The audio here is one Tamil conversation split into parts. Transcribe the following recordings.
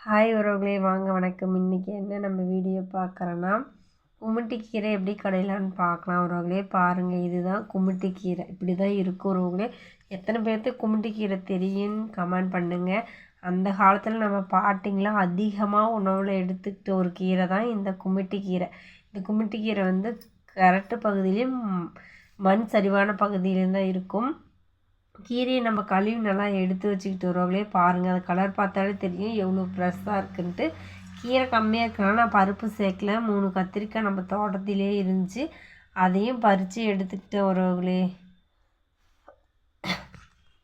ஹாய் உறவுகளே, வாங்க வணக்கம். இன்றைக்கி என்ன நம்ம வீடியோ பார்க்குறோன்னா, குமிட்டி கீரை எப்படி கடையலான்னு பார்க்கலாம் உறவுகளே. பாருங்கள், இதுதான் குமிட்டி கீரை. இப்படி தான் இருக்கும் உறவுகளே. எத்தனை பேர்த்துக்கு குமிட்டி கீரை தெரியும்னு கமெண்ட் பண்ணுங்கள். அந்த காலத்தில் நம்ம பாட்டிங்களாம் அதிகமாக உணவில் எடுத்துக்கிட்ட ஒரு கீரை தான் இந்த குமிட்டி கீரை. இந்த குமிட்டி கீரை வந்து கரட்டு பகுதியிலையும் மண் சரிவான பகுதியிலையும் தான் இருக்கும். கீரையை நம்ம கழுவி நல்லா எடுத்து வச்சுக்கிட்டு வரவங்களே பாருங்கள். அது கலர் பார்த்தாலே தெரியும் எவ்வளோ ஃப்ரெஷ்ஷாக இருக்குன்ட்டு. கீரை கம்மியாக இருக்கனால நான் பருப்பு சேர்க்கல. 3 கத்திரிக்காய் நம்ம தோட்டத்திலே இருந்துச்சு, அதையும் பறித்து எடுத்துக்கிட்டு வரவங்களே.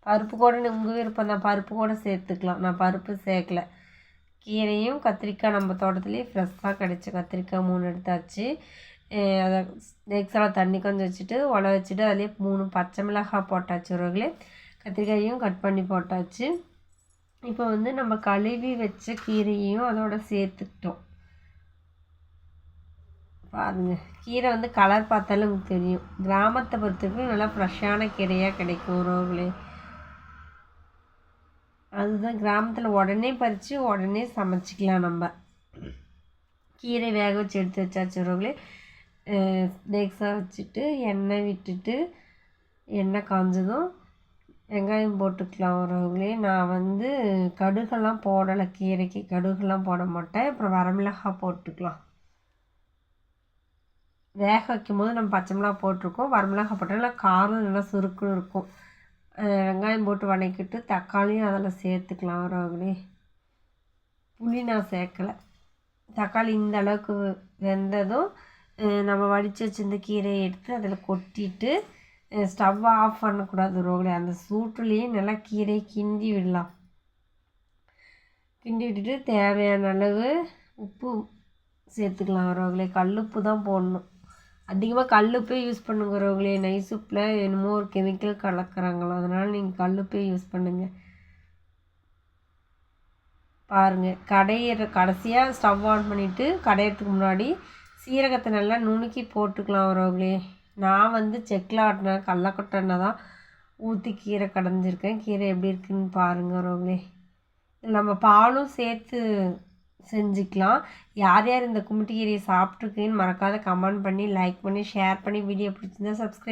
பருப்பு கூட உங்கள் விருப்பம் தான், பருப்பு கூட சேர்த்துக்கலாம். நான் பருப்பு சேர்க்கல. கீரையும் கத்திரிக்காய் நம்ம தோட்டத்துலேயே ஃப்ரெஷ்ஷாக கிடச்ச கத்திரிக்காய் 3 எடுத்தாச்சு. அதை நெக்ஸ்டாக தண்ணி கொஞ்சம் வச்சுட்டு உல வச்சுட்டு அதிலே 3 பச்சை மிளகாய் போட்டாச்சு உறவுகளே. கத்திரிக்காயும் கட் பண்ணி போட்டாச்சு. இப்போ வந்து நம்ம கழுவி வச்ச கீரையையும் அதோட சேர்த்துக்கிட்டோம். பாருங்கள், கீரை வந்து கலர் பார்த்தாலும் உங்களுக்கு தெரியும். கிராமத்தை பொறுத்தவரைக்கும் நல்லா ஃப்ரெஷ்ஷான கீரையாக கிடைக்கும் உறவுகளே. அதுதான் கிராமத்தில் உடனே பறித்து உடனே சமைச்சிக்கலாம். நம்ம கீரை வேக வச்சு எடுத்து வச்சாச்சு உறவுகளே. டேக்ஸாக வச்சுட்டு எண்ணெய் விட்டுட்டு எண்ணெய் காஞ்சதும் வெங்காயம் போட்டுக்கலாம் உறவுகளே. நான் வந்து கடுகெல்லாம் போடலை, கீரைக்கு கடுகெல்லாம் போட மாட்டேன். அப்புறம் வரமிளகாய் போட்டுக்கலாம். வேக வைக்கும் போது நம்ம பச்சை மிளகா போட்டிருக்கோம். வரமிளகாய் போட்டால் நல்லா காரம் நல்லா சுருக்குன்னு இருக்கும். வெங்காயம் போட்டு வதக்கிட்டு தக்காளியும் அதில் சேர்த்துக்கலாம் உறவுகளே. புளி நான் சேர்க்கலை. தக்காளி இந்த அளவுக்கு வெந்ததும் நம்ம வடித்து வச்சிருந்த கீரையை எடுத்து அதில் கொட்டிட்டு ஸ்டவ்வை ஆஃப் பண்ணக்கூடாது உறவுகளே. அந்த சூட்டுலேயே நல்லா கீரையை கிண்டி விடலாம். கிண்டி விட்டுட்டு தேவையான அளவு உப்பு சேர்த்துக்கலாம் உறவுகளே. கல்லுப்பு தான் போடணும். அதிகமாக கல்லுப்பே யூஸ் பண்ணுங்க உறவுகளே. நைஸ் உப்பில் என்னமோ ஒரு கெமிக்கல் கலக்கிறாங்களோ, அதனால் நீங்கள் கல்லுப்பே யூஸ் பண்ணுங்கள். பாருங்கள், கடைசியாக ஸ்டவ் ஆன் பண்ணிவிட்டு கடையிறதுக்கு முன்னாடி சீரகத்தை நல்லா நுணுக்கி போட்டுக்கலாம் உறவுகளே. நான் வந்து செக்கில் ஆட்டின கடலக்கொட்டை தான் ஊற்றி கீரை கடைஞ்சிருக்கேன். கீரை எப்படி இருக்குன்னு பாருங்கள் உறவுகளே. நம்ம பாலும் சேர்த்து செஞ்சுக்கலாம். யார் யார் இந்த குமிட்டி கீரையை சாப்பிட்ருக்கீங்கன்னு மறக்காத கமெண்ட் பண்ணி, லைக் பண்ணி, ஷேர் பண்ணி, வீடியோ பிடிச்சிருந்தா சப்ஸ்கிரைப்